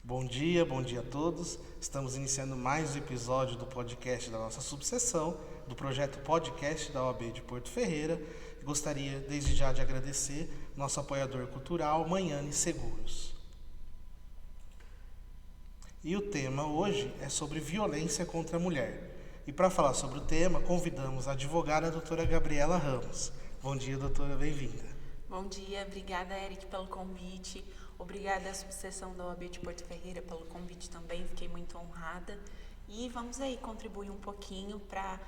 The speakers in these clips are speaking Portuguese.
Bom dia a todos. Estamos iniciando mais um episódio do podcast da nossa subseção, do projeto Podcast da OAB de Porto Ferreira. Gostaria, desde já, de agradecer nosso apoiador cultural, Manhane Seguros. E o tema hoje é sobre violência contra a mulher. E para falar sobre o tema, convidamos a advogada a doutora Gabriela Ramos. Bom dia, doutora, bem-vinda. Bom dia, obrigada, Eric, pelo convite. Obrigada à subseção da OAB de Porto Ferreira pelo convite também, fiquei muito honrada. E vamos aí contribuir um pouquinho para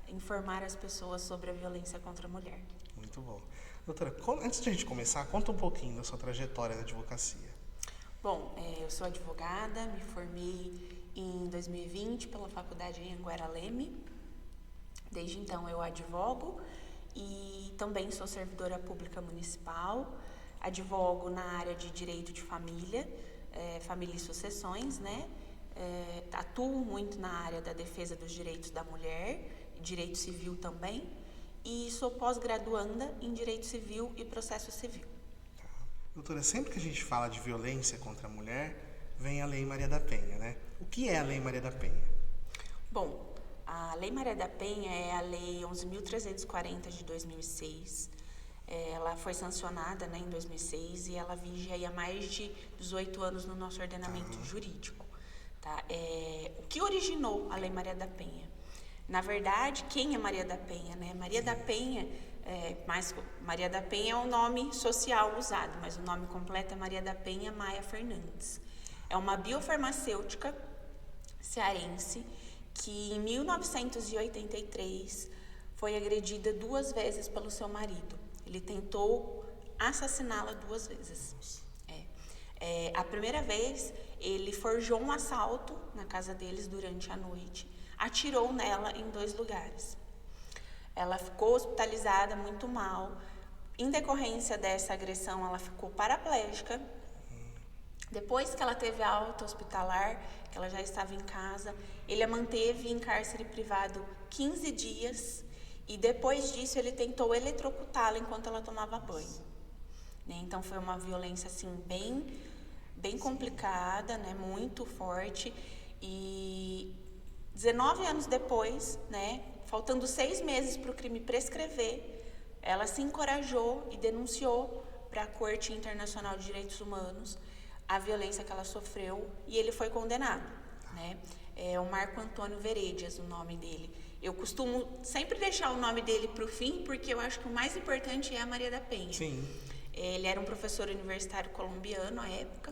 informar as pessoas sobre a violência contra a mulher. Muito bom. Doutora, antes de a gente começar, conta um pouquinho da sua trajetória na advocacia. Bom, eu sou advogada, me formei em 2020 pela faculdade em Anguera Leme. Desde então eu advogo e também sou servidora pública municipal. Advogo na área de direito de família, família e sucessões, né? Atuo muito na área da defesa dos direitos da mulher, direito civil também, e sou pós-graduanda em direito civil e processo civil. Doutora, sempre que a gente fala de violência contra a mulher, vem a Lei Maria da Penha, né? O que é a Lei Maria da Penha? Bom, a Lei Maria da Penha é a Lei 11.340 de 2006. Ela foi sancionada, né, em 2006 e ela vige aí há mais de 18 anos no nosso ordenamento jurídico. Tá? O que originou a Lei Maria da Penha? Na verdade, quem é Maria da Penha? Né? Maria da Penha, Maria da Penha é o nome social usado, mas o nome completo é Maria da Penha Maia Fernandes. É uma biofarmacêutica cearense que em 1983 foi agredida 2 vezes pelo seu marido. Ele tentou assassiná-la 2 vezes. A primeira vez, ele forjou um assalto na casa deles durante a noite, atirou nela em 2 lugares. Ela ficou hospitalizada muito mal. Em decorrência dessa agressão, ela ficou paraplégica. Depois que ela teve alta hospitalar, que ela já estava em casa, ele a manteve em cárcere privado 15 dias. E depois disso, ele tentou eletrocutá-la enquanto ela tomava banho. Né? Então, foi uma violência, assim, bem complicada, né? Muito forte. E 19 anos depois, né? Faltando 6 meses para o crime prescrever, ela se encorajou e denunciou para a Corte Internacional de Direitos Humanos a violência que ela sofreu e ele foi condenado. Né? É o Marco Antônio Veredias, o nome dele. Eu costumo sempre deixar o nome dele para o fim, porque eu acho que o mais importante é a Maria da Penha. Sim. Ele era um professor universitário colombiano à época.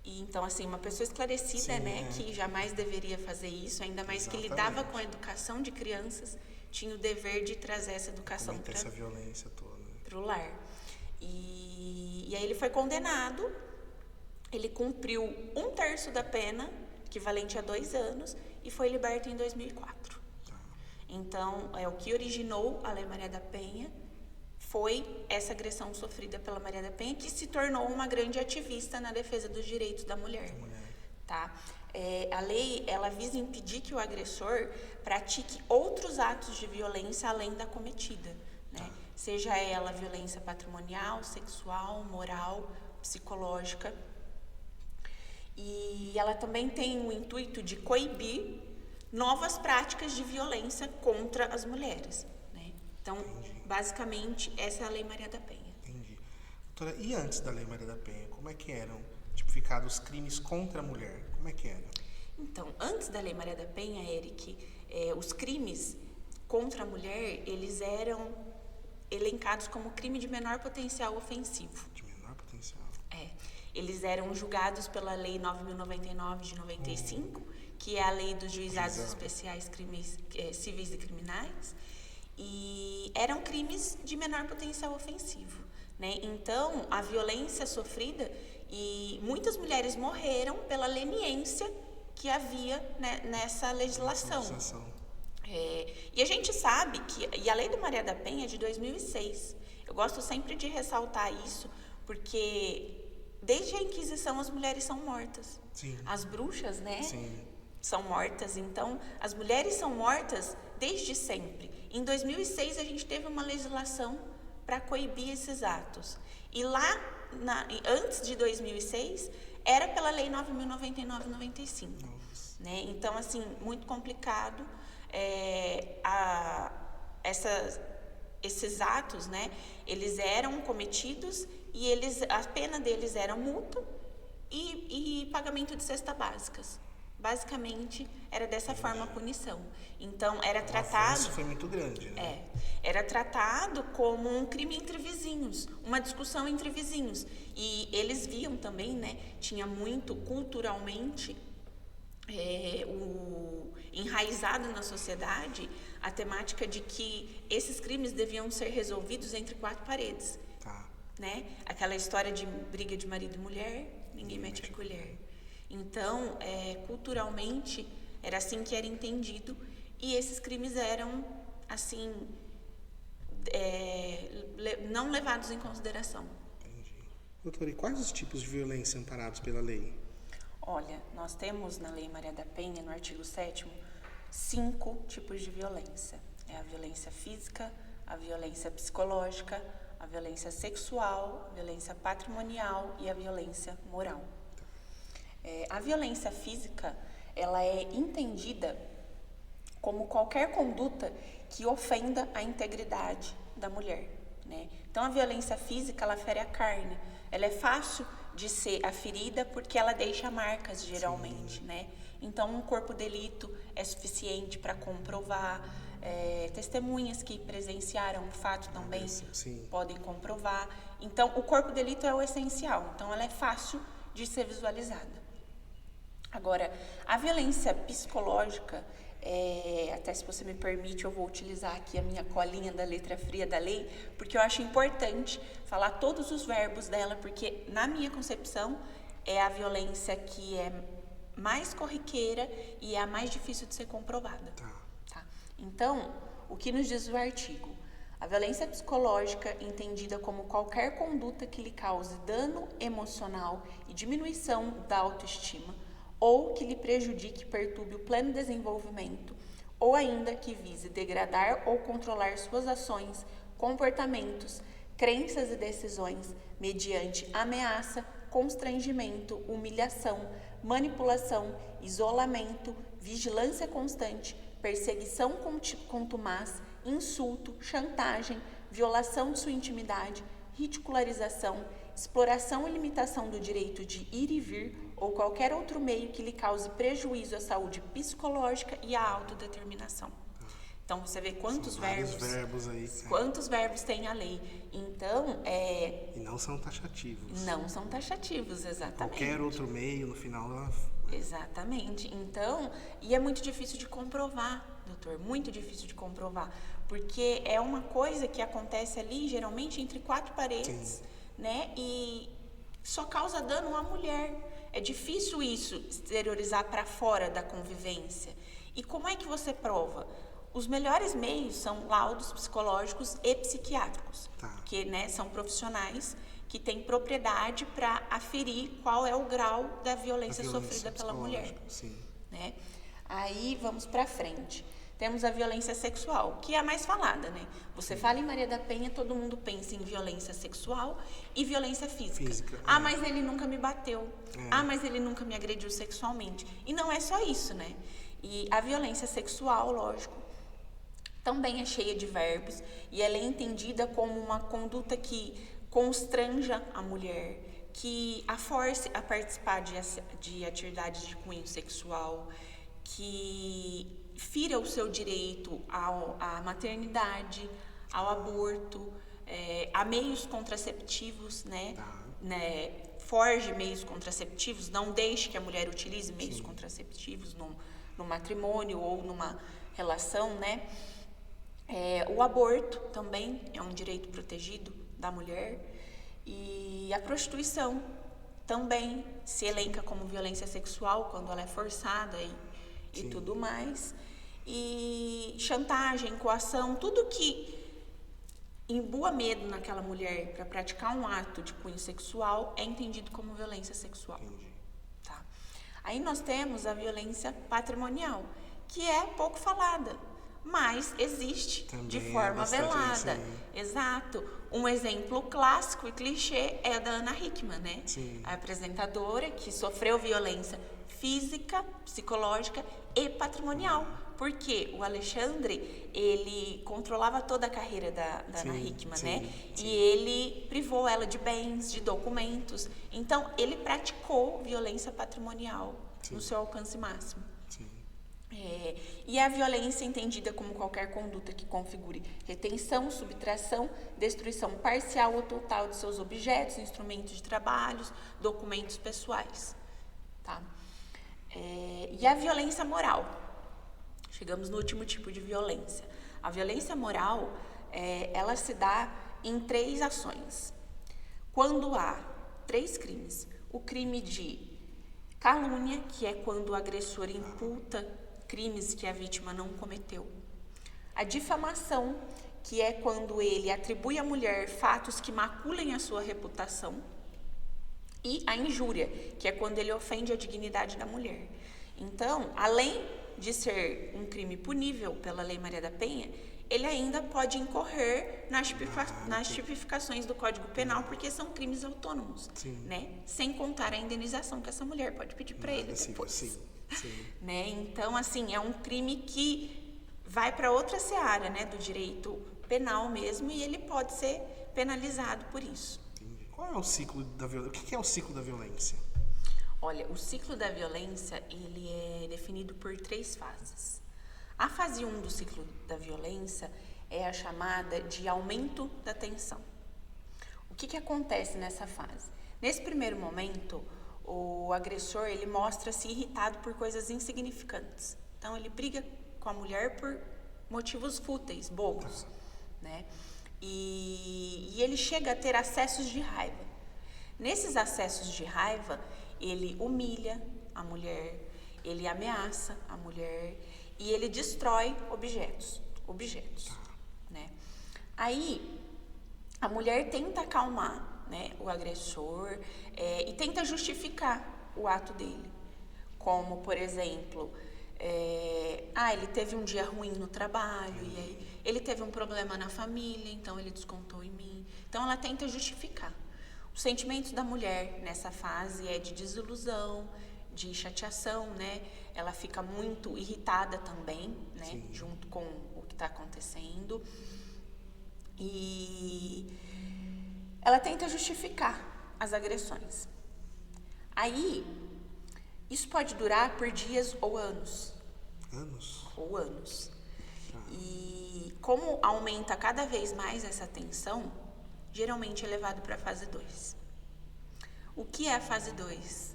E, então, assim, uma pessoa esclarecida, né, que jamais deveria fazer isso, ainda mais que lidava com a educação de crianças, tinha o dever de trazer essa educação para essa violência toda o lar. E aí ele foi condenado, ele cumpriu 1/3 da pena, equivalente a 2 anos, e foi liberto em 2004. Então, o que originou a Lei Maria da Penha foi essa agressão sofrida pela Maria da Penha, que se tornou uma grande ativista na defesa dos direitos da mulher. Tá? A lei, ela visa impedir que o agressor pratique outros atos de violência além da cometida. Né? Seja ela violência patrimonial, sexual, moral, psicológica. E ela também tem o intuito de coibir novas práticas de violência contra as mulheres. Né? Então, basicamente, essa é a Lei Maria da Penha. Entendi. Doutora, e antes da Lei Maria da Penha, como é que eram tipificados os crimes contra a mulher? Como é que era? Então, antes da Lei Maria da Penha, Eric, os crimes contra a mulher, eles eram elencados como crime de menor potencial ofensivo. De menor potencial? Eles eram julgados pela Lei 9.099 de 95, que é a lei dos juizados especiais civis e criminais, e eram crimes de menor potencial ofensivo. Né? Então, a violência sofrida, e muitas mulheres morreram pela leniência que havia, né, nessa legislação. E a gente sabe que a Lei da Maria da Penha é de 2006. Eu gosto sempre de ressaltar isso, porque desde a Inquisição as mulheres são mortas. Sim. As bruxas, né? Sim. São mortas. Então, as mulheres são mortas desde sempre. Em 2006, a gente teve uma legislação para coibir esses atos. E lá, antes de 2006, era pela Lei 9.099/95. Né? Então, assim, muito complicado. Esses atos, né, eles eram cometidos e a pena deles era multa e pagamento de cestas básicas. Basicamente, era dessa forma a punição. Então, era tratado... Isso foi muito grande, né? Era tratado como um crime entre vizinhos, uma discussão entre vizinhos. E eles viam também, né, tinha muito culturalmente enraizado na sociedade a temática de que esses crimes deviam ser resolvidos entre quatro paredes. Tá. Né? Aquela história de briga de marido e mulher, ninguém mete a colher. Então, culturalmente, era assim que era entendido, e esses crimes eram, assim, não levados em consideração. Entendi. Doutora, e quais os tipos de violência amparados pela lei? Olha, nós temos na Lei Maria da Penha, no artigo 7º, 5 tipos de violência. É a violência física, a violência psicológica, a violência sexual, a violência patrimonial e a violência moral. A violência física, ela é entendida como qualquer conduta que ofenda a integridade da mulher, né? Então, a violência física, ela fere a carne. Ela é fácil de ser aferida porque ela deixa marcas, geralmente, né? Então, um corpo de delito é suficiente para comprovar. Testemunhas que presenciaram o fato também podem comprovar. Então, o corpo de delito é o essencial. Então, ela é fácil de ser visualizada. Agora, a violência psicológica, até se você me permite, eu vou utilizar aqui a minha colinha da letra fria da lei, porque eu acho importante falar todos os verbos dela, porque na minha concepção é a violência que é mais corriqueira e é a mais difícil de ser comprovada. Tá? Então, o que nos diz o artigo? A violência psicológica, entendida como qualquer conduta que lhe cause dano emocional e diminuição da autoestima, ou que lhe prejudique e perturbe o pleno desenvolvimento, ou ainda que vise degradar ou controlar suas ações, comportamentos, crenças e decisões, mediante ameaça, constrangimento, humilhação, manipulação, isolamento, vigilância constante, perseguição contumaz, insulto, chantagem, violação de sua intimidade, ridicularização, exploração e limitação do direito de ir e vir ou qualquer outro meio que lhe cause prejuízo à saúde psicológica e à autodeterminação. Então, você vê quantos verbos aí. Quantos verbos tem a lei. Então, E não são taxativos. Não são taxativos, exatamente. Qualquer outro meio, no final... Exatamente. Então, e é muito difícil de comprovar, doutor, muito difícil de comprovar, porque é uma coisa que acontece ali, geralmente, entre quatro paredes, né? E só causa dano à mulher. É difícil isso exteriorizar para fora da convivência. E como é que você prova? Os melhores meios são laudos psicológicos e psiquiátricos, que, né, são profissionais que têm propriedade para aferir qual é o grau da violência sofrida pela mulher. Né? Aí vamos para frente. Temos a violência sexual, que é a mais falada, né? Você fala em Maria da Penha, todo mundo pensa em violência sexual e violência física. Mas ele nunca me bateu. Mas ele nunca me agrediu sexualmente. E não é só isso, né? E a violência sexual, lógico, também é cheia de verbos e ela é entendida como uma conduta que constranja a mulher, que a force a participar de atividades de cunho sexual, que fira o seu direito à maternidade, ao aborto, a meios contraceptivos, né? Forge meios contraceptivos, não deixe que a mulher utilize meios contraceptivos no matrimônio ou numa relação, né? O aborto também é um direito protegido da mulher, e a prostituição também se elenca como violência sexual quando ela é forçada e tudo mais, e chantagem, coação, tudo que imbua medo naquela mulher para praticar um ato de cunho sexual é entendido como violência sexual. Tá? Aí nós temos a violência patrimonial, que é pouco falada, mas existe Também de é forma bastante isso velada. aí. Exato. Um exemplo clássico e clichê é a da Ana Hickman, né? Sim. A apresentadora que sofreu violência física, psicológica e patrimonial. Porque o Alexandre, ele controlava toda a carreira da Ana Hickman, né? sim. E ele privou ela de bens, de documentos. Então, ele praticou violência patrimonial no seu alcance máximo. Sim. E a violência entendida como qualquer conduta que configure retenção, subtração, destruição parcial ou total de seus objetos, instrumentos de trabalho, documentos pessoais. Tá? E a violência moral. Chegamos no último tipo de violência. A violência moral, ela se dá em 3 ações. Quando há 3 crimes. O crime de calúnia, que é quando o agressor imputa crimes que a vítima não cometeu. A difamação, que é quando ele atribui à mulher fatos que maculem a sua reputação. E a injúria, que é quando ele ofende a dignidade da mulher. Então, além de ser um crime punível pela Lei Maria da Penha, ele ainda pode incorrer nas tipificações do Código Penal, porque são crimes autônomos, né? Sem contar a indenização que essa mulher pode pedir para ele depois. Sim. Né? Então, assim, é um crime que vai para outra seara, né, do direito penal mesmo, e ele pode ser penalizado por isso. Entendi. Qual é o ciclo da violência? O que é o ciclo da violência? Olha, o ciclo da violência, ele é definido por 3 fases. A fase 1 do ciclo da violência é a chamada de aumento da tensão. O que acontece nessa fase? Nesse primeiro momento, o agressor, ele mostra-se irritado por coisas insignificantes. Então, ele briga com a mulher por motivos fúteis, bobos, né? E ele chega a ter acessos de raiva. Nesses acessos de raiva, ele humilha a mulher, ele ameaça a mulher e ele destrói objetos, né? Aí, a mulher tenta acalmar, né, o agressor e tenta justificar o ato dele. Como, por exemplo, ele teve um dia ruim no trabalho, e aí ele teve um problema na família, então ele descontou em mim. Então, ela tenta justificar. Os sentimentos da mulher nessa fase é de desilusão, de chateação, né? Ela fica muito irritada também, né? Junto com o que está acontecendo. E ela tenta justificar as agressões. Aí, isso pode durar por dias ou anos. Anos. E como aumenta cada vez mais essa tensão, geralmente é levado para a fase 2. O que é a fase 2?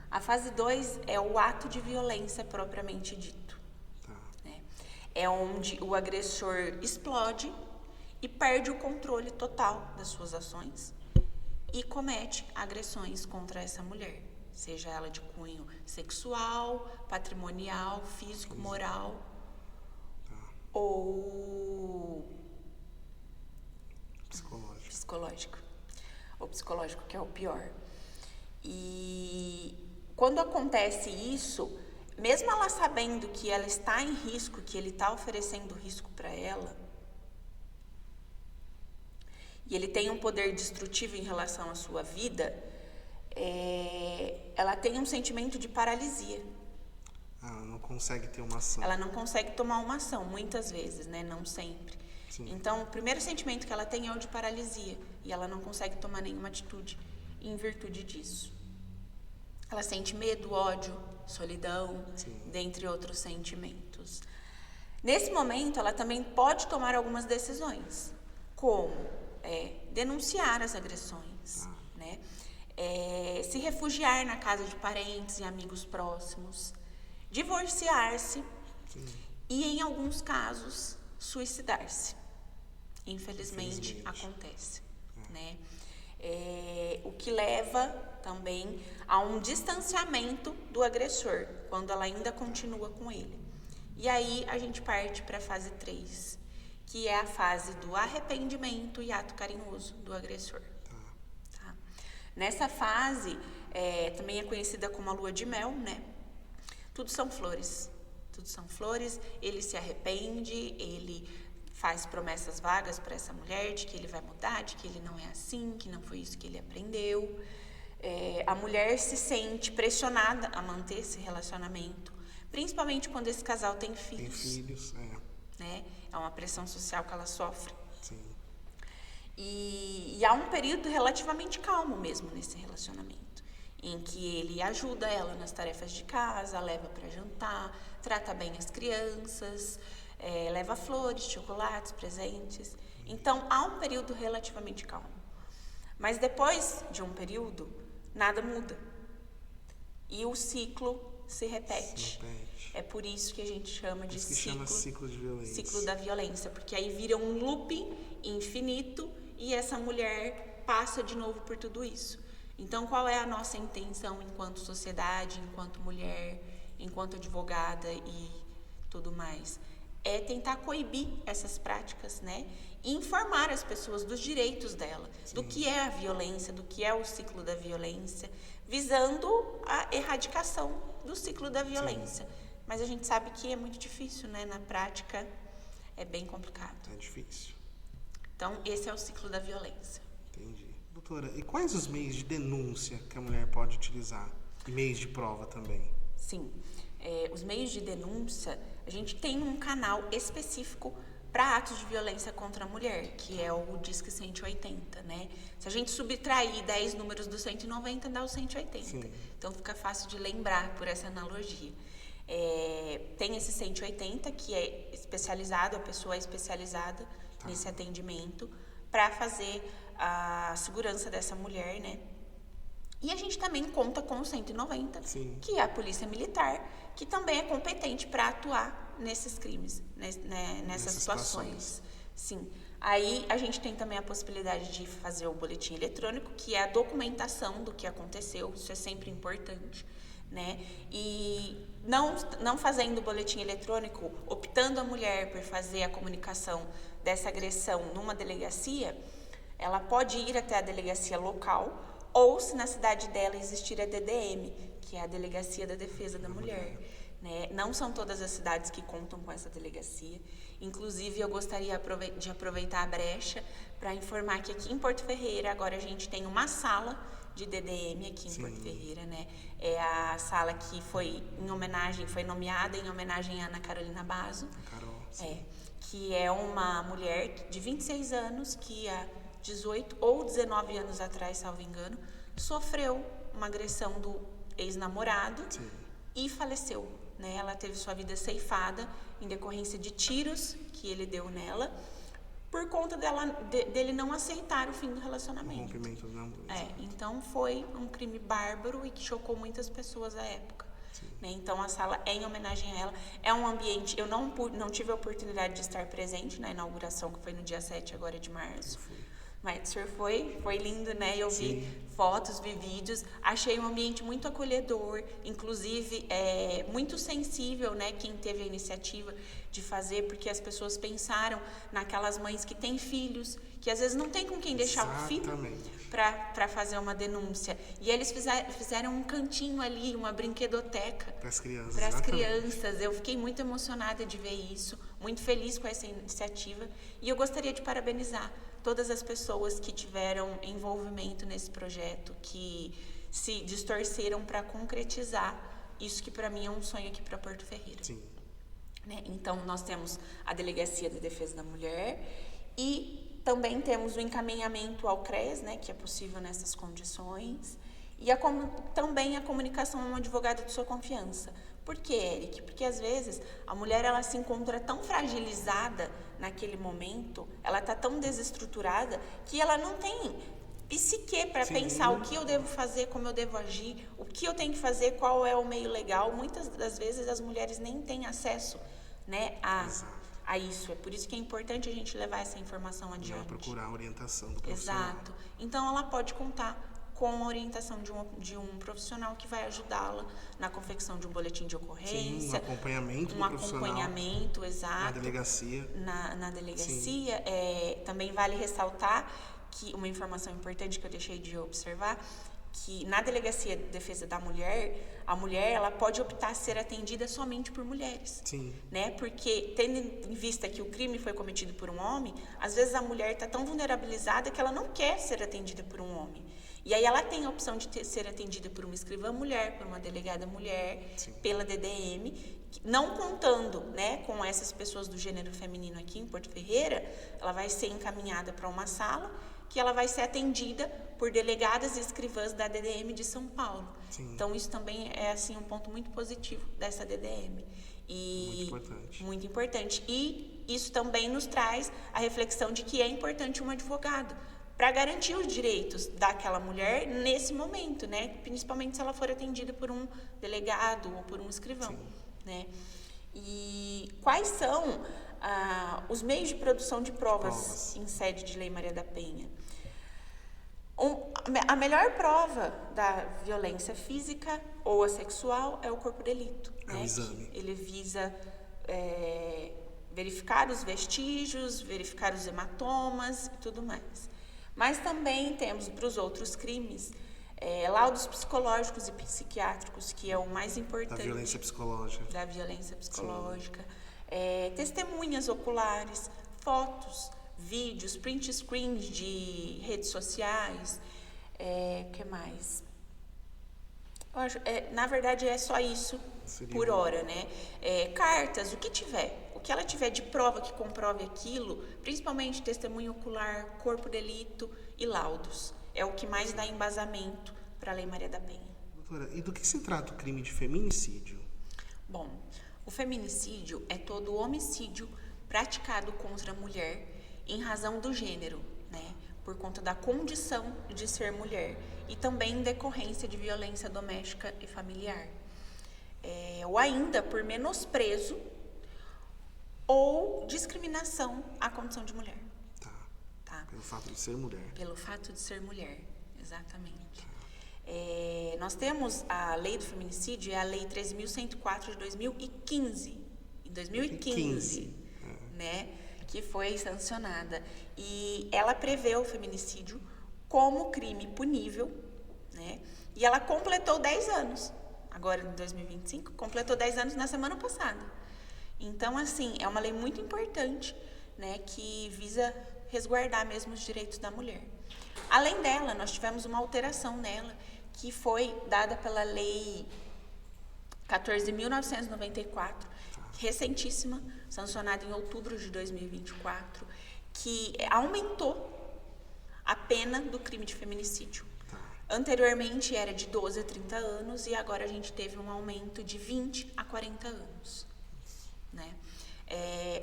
A fase 2 é o ato de violência propriamente dito. Né? É onde o agressor explode e perde o controle total das suas ações e comete agressões contra essa mulher, seja ela de cunho sexual, patrimonial, físico, moral ou psicológico. O psicológico que é o pior. E quando acontece isso, mesmo ela sabendo que ela está em risco, que ele está oferecendo risco para ela, e ele tem um poder destrutivo em relação à sua vida, ela tem um sentimento de paralisia. Ela não consegue ter uma ação. Ela não consegue tomar uma ação, muitas vezes, né? Não sempre. Sim. Então, o primeiro sentimento que ela tem é o de paralisia. E ela não consegue tomar nenhuma atitude em virtude disso. Ela sente medo, ódio, solidão, dentre outros sentimentos. Nesse momento, ela também pode tomar algumas decisões, como denunciar as agressões, né? Se refugiar na casa de parentes e amigos próximos, divorciar-se e, em alguns casos, suicidar-se. Infelizmente, acontece, né? O que leva também a um distanciamento do agressor, quando ela ainda continua com ele. E aí a gente parte para a fase 3, que é a fase do arrependimento e ato carinhoso do agressor. Tá? Nessa fase, também é conhecida como a lua de mel, né? Tudo são flores, tudo são flores, ele se arrepende, ele faz promessas vagas para essa mulher de que ele vai mudar, de que ele não é assim, que não foi isso que ele aprendeu. A mulher se sente pressionada a manter esse relacionamento, principalmente quando esse casal tem filhos. Tem filhos, né? É uma pressão social que ela sofre. Sim. E há um período relativamente calmo mesmo nesse relacionamento, em que ele ajuda ela nas tarefas de casa, leva para jantar, trata bem as crianças, leva flores, chocolates, presentes. Então, há um período relativamente calmo. Mas depois de um período, nada muda. E o ciclo se repete. É por isso que a gente chama de ciclo de violência. Ciclo da violência, porque aí vira um looping infinito e essa mulher passa de novo por tudo isso. Então, qual é a nossa intenção enquanto sociedade, enquanto mulher, enquanto advogada e tudo mais? É tentar coibir essas práticas, né? E informar as pessoas dos direitos dela, do que é a violência, do que é o ciclo da violência, visando a erradicação do ciclo da violência. Sim. Mas a gente sabe que é muito difícil, né? Na prática, é bem complicado. É difícil. Então, esse é o ciclo da violência. Entendi. Doutora, e quais os meios de denúncia que a mulher pode utilizar? E meios de prova também? Sim. Os meios de denúncia, a gente tem um canal específico para atos de violência contra a mulher, que é o Disque 180, né? Se a gente subtrair 10 números do 190, dá o 180. Sim. Então, fica fácil de lembrar por essa analogia. Tem esse 180, que é especializado, a pessoa é especializada nesse atendimento para fazer a segurança dessa mulher, né? E a gente também conta com o 190, Sim. que é a polícia militar, que também é competente para atuar nesses crimes, nessas situações. Sim. Aí a gente tem também a possibilidade de fazer o boletim eletrônico, que é a documentação do que aconteceu, isso é sempre importante, né? E não fazendo o boletim eletrônico, optando a mulher por fazer a comunicação dessa agressão numa delegacia, ela pode ir até a delegacia local, ou se na cidade dela existir a DDM, que é a Delegacia da Defesa da Mulher. Né? Não são todas as cidades que contam com essa delegacia. Inclusive, eu gostaria de aproveitar a brecha para informar que aqui em Porto Ferreira, agora a gente tem uma sala de DDM aqui em Sim. Porto Ferreira, né? É a sala que foi nomeada em homenagem a Ana Carolina Basso. Que é uma mulher de 26 anos que há 18 ou 19 anos atrás, salvo engano, sofreu uma agressão do ex-namorado Sim. e faleceu. Né? Ela teve sua vida ceifada em decorrência de tiros que ele deu nela, por conta dele não aceitar o fim do relacionamento. O rompimento da namoro. Então foi um crime bárbaro e que chocou muitas pessoas à época. Né? Então a sala é em homenagem a ela. É um ambiente, eu não tive a oportunidade de estar presente na inauguração, que foi no dia 7 agora de março. Mas o senhor foi lindo, né? Eu vi fotos, vi vídeos, achei um ambiente muito acolhedor, inclusive muito sensível, né? Quem teve a iniciativa de fazer, porque as pessoas pensaram naquelas mães que têm filhos, que às vezes não tem com quem deixar o filho para fazer uma denúncia. E eles fizeram um cantinho ali, uma brinquedoteca para as crianças. Para as crianças. Eu fiquei muito emocionada de ver isso, muito feliz com essa iniciativa. E eu gostaria de parabenizar todas as pessoas que tiveram envolvimento nesse projeto, que se distorceram para concretizar isso que para mim é um sonho aqui para Porto Ferreira. Sim. Né? Então, nós temos a Delegacia da Defesa da Mulher e também temos o encaminhamento ao CRES, né, que é possível nessas condições, e também a comunicação a um advogado de sua confiança. Por quê, Eric? Porque às vezes a mulher ela se encontra tão fragilizada naquele momento, ela está tão desestruturada que ela não tem psique para pensar o que eu devo fazer, como eu devo agir, o que eu tenho que fazer, qual é o meio legal. Muitas das vezes as mulheres nem têm acesso, né, a isso. É por isso que é importante a gente levar essa informação adiante. Procurar a orientação do profissional. Exato. Então ela pode contar com a orientação de um profissional que vai ajudá-la na confecção de um boletim de ocorrência. Sim, um acompanhamento do profissional. Um acompanhamento, exato. Na delegacia. Na delegacia. Também vale ressaltar que uma informação importante que eu deixei de observar, que na Delegacia de Defesa da Mulher, a mulher ela pode optar ser atendida somente por mulheres. Sim. Né? Porque, tendo em vista que o crime foi cometido por um homem, às vezes a mulher está tão vulnerabilizada que ela não quer ser atendida por um homem. E aí ela tem a opção de ser atendida por uma escrivã mulher, por uma delegada mulher, sim, pela DDM, não contando, né, com essas pessoas do gênero feminino aqui em Porto Ferreira, ela vai ser encaminhada para uma sala que ela vai ser atendida por delegadas e escrivãs da DDM de São Paulo. Sim. Então, isso também é assim, um ponto muito positivo dessa DDM. E muito importante. Muito importante. E isso também nos traz a reflexão de que é importante um advogado para garantir os direitos daquela mulher nesse momento, né? Principalmente se ela for atendida por um delegado ou por um escrivão. Sim. Né? E quais são os meios de produção de provas em sede de Lei Maria da Penha? A melhor prova da violência física ou a sexual é o corpo de delito. É um exame. Ele visa verificar os vestígios, verificar os hematomas e tudo mais. Mas também temos para os outros crimes laudos psicológicos e psiquiátricos, que é o mais importante. Da violência psicológica. Da violência psicológica. Testemunhas oculares, fotos, vídeos, print screens de redes sociais. O que mais? Eu acho, na verdade, é só isso por hora, né? Cartas, o que tiver. O que ela tiver de prova que comprove aquilo, principalmente testemunho ocular, corpo de delito e laudos. É o que mais dá embasamento para a Lei Maria da Penha. Doutora, e do que se trata o crime de feminicídio? Bom, o feminicídio é todo homicídio praticado contra a mulher em razão do gênero, né? Por conta da condição de ser mulher e também em decorrência de violência doméstica e familiar. Ou ainda por menosprezo ou discriminação à condição de mulher. Tá. Pelo fato de ser mulher. Pelo fato de ser mulher, exatamente. Nós temos a lei do feminicídio, é a lei 13.104 de 2015. Em 2015, né, que foi sancionada. E ela prevê o feminicídio como crime punível, né? E ela completou 10 anos. Agora, em 2025, completou 10 anos na semana passada. Então, assim, é uma lei muito importante, né, que visa resguardar mesmo os direitos da mulher. Além dela, nós tivemos uma alteração nela, que foi dada pela Lei 14.994, recentíssima, sancionada em outubro de 2024, que aumentou a pena do crime de feminicídio. Anteriormente era de 12 a 30 anos e agora a gente teve um aumento de 20 a 40 anos. Né?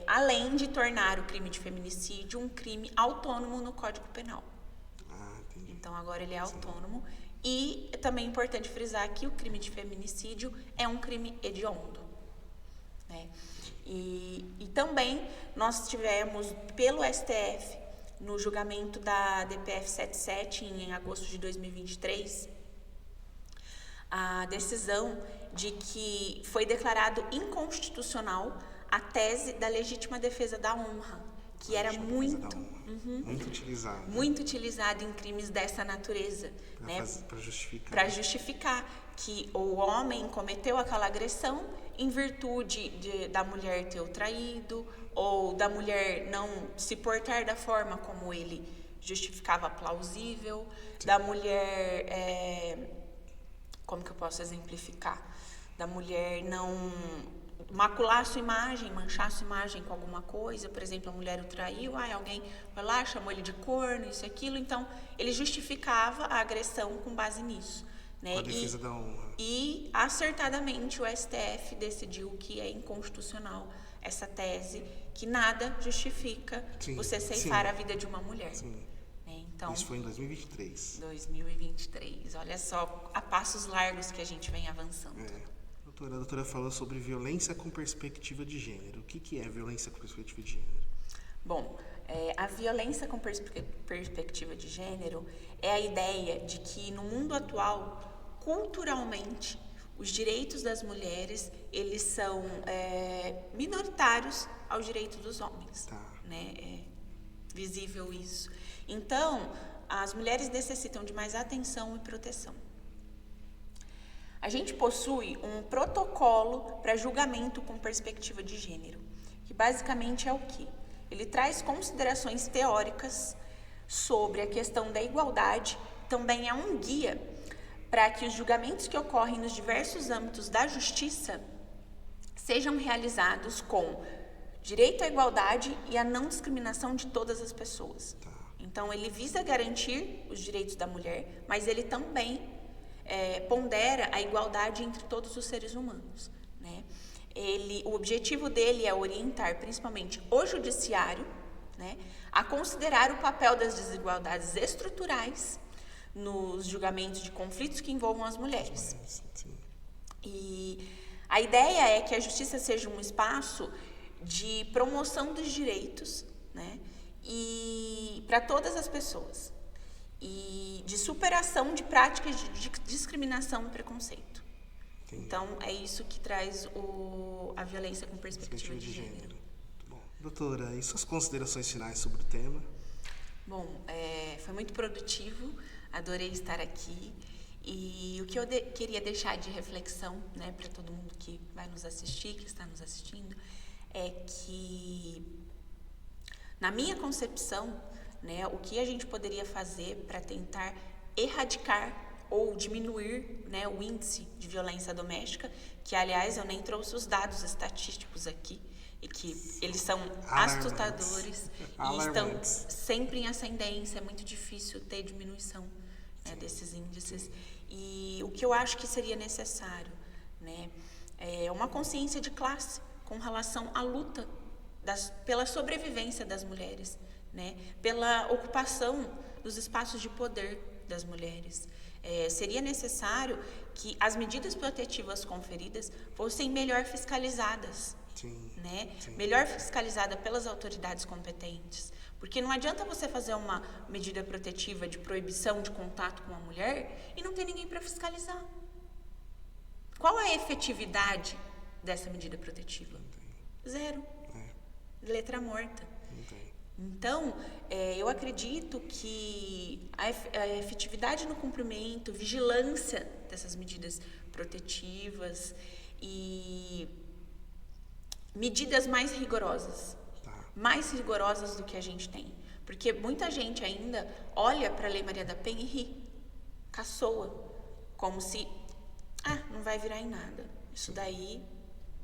Além de tornar o crime de feminicídio um crime autônomo no Código Penal. Entendi. Então agora ele é autônomo. E também é importante frisar que o crime de feminicídio é um crime hediondo. Né? E também nós tivemos pelo STF, no julgamento da DPF 77 em agosto de 2023, a decisão de que foi declarado inconstitucional a tese da legítima defesa da honra, que era muito utilizada. Muito utilizada em crimes dessa natureza. Para justificar que o homem cometeu aquela agressão em virtude da mulher ter o traído, ou da mulher não se portar da forma como ele justificava plausível, sim, da mulher, como que eu posso exemplificar? Da mulher não macular sua imagem, manchar sua imagem com alguma coisa, por exemplo, a mulher o traiu, alguém foi lá, chamou ele de corno, isso e aquilo, então ele justificava a agressão com base nisso. Né? A defesa da honra. E acertadamente o STF decidiu que é inconstitucional essa tese, que nada justifica você ceifar a vida de uma mulher. Sim. Né? Então, isso foi em 2023. 2023. Olha só, a passos largos que a gente vem avançando. A doutora falou sobre violência com perspectiva de gênero. O que é violência com perspectiva de gênero? Bom, a violência com perspectiva de gênero é a ideia de que no mundo atual, culturalmente, os direitos das mulheres, eles são minoritários aos direitos dos homens. Né? É visível isso. Então, as mulheres necessitam de mais atenção e proteção. A gente possui um protocolo para julgamento com perspectiva de gênero, que basicamente é o quê? Ele traz considerações teóricas sobre a questão da igualdade, também é um guia para que os julgamentos que ocorrem nos diversos âmbitos da justiça sejam realizados com direito à igualdade e à não discriminação de todas as pessoas. Então, ele visa garantir os direitos da mulher, mas ele também pondera a igualdade entre todos os seres humanos, né? O objetivo dele é orientar principalmente o judiciário, né, a considerar o papel das desigualdades estruturais nos julgamentos de conflitos que envolvam as mulheres. E a ideia é que a justiça seja um espaço de promoção dos direitos, né, e para todas as pessoas, e de superação de práticas de discriminação e preconceito. Entendi. Então, é isso que traz a violência com perspectiva de gênero. Muito bom. Doutora, e suas considerações finais sobre o tema? Bom, foi muito produtivo, adorei estar aqui. E o que eu queria deixar de reflexão, né, para todo mundo que vai nos assistir, que está nos assistindo, é que, na minha concepção, né, o que a gente poderia fazer para tentar erradicar ou diminuir, né, o índice de violência doméstica, que, aliás, eu nem trouxe os dados estatísticos aqui, e que eles são assustadores e estão sempre em ascendência, é muito difícil ter diminuição, né, desses índices. E o que eu acho que seria necessário, né, é uma consciência de classe com relação à luta pela sobrevivência das mulheres, né, pela ocupação dos espaços de poder das mulheres. Seria necessário que as medidas protetivas conferidas fossem melhor fiscalizadas, né? Melhor fiscalizada pelas autoridades competentes. Porque não adianta você fazer uma medida protetiva de proibição de contato com a mulher e não ter ninguém para fiscalizar. Qual é a efetividade dessa medida protetiva? Zero. Letra morta. Então, eu acredito que a efetividade no cumprimento, vigilância dessas medidas protetivas e medidas mais rigorosas do que a gente tem. Porque muita gente ainda olha para a Lei Maria da Penha e ri, caçoa, como se, não vai virar em nada, isso daí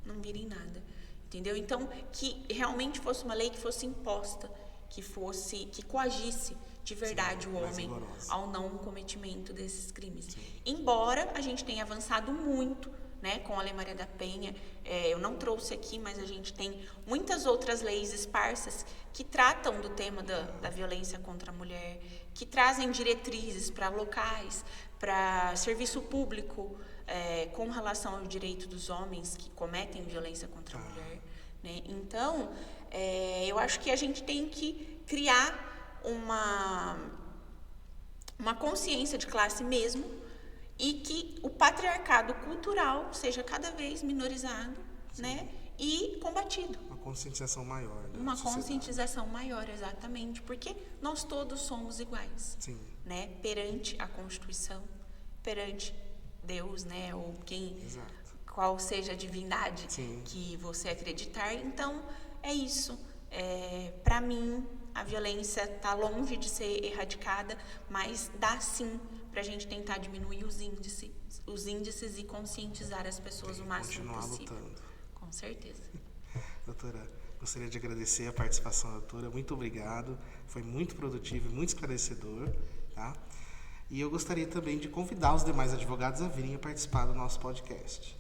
não vira em nada. Entendeu? Então, que realmente fosse uma lei que fosse imposta, que coagisse de verdade o homem ao não cometimento desses crimes. Embora a gente tenha avançado muito, né, com a Lei Maria da Penha, eu não trouxe aqui, mas a gente tem muitas outras leis esparsas que tratam do tema da violência contra a mulher, que trazem diretrizes para locais, para serviço público, com relação ao direito dos homens que cometem violência contra a mulher, né? Então, eu acho que a gente tem que criar uma consciência de classe mesmo, e que o patriarcado cultural seja cada vez minorizado, né, e combatido. Uma conscientização maior. Uma conscientização maior, exatamente, porque nós todos somos iguais, né, perante a Constituição, perante Deus, né, ou qual seja a divindade que você acreditar. Então, é isso. Para mim, a violência está longe de ser erradicada, mas dá sim para a gente tentar diminuir os índices e conscientizar as pessoas o máximo possível. Continuar lutando. Com certeza. Doutora, gostaria de agradecer a participação da doutora. Muito obrigado. Foi muito produtivo e muito esclarecedor, tá? E eu gostaria também de convidar os demais advogados a virem a participar do nosso podcast.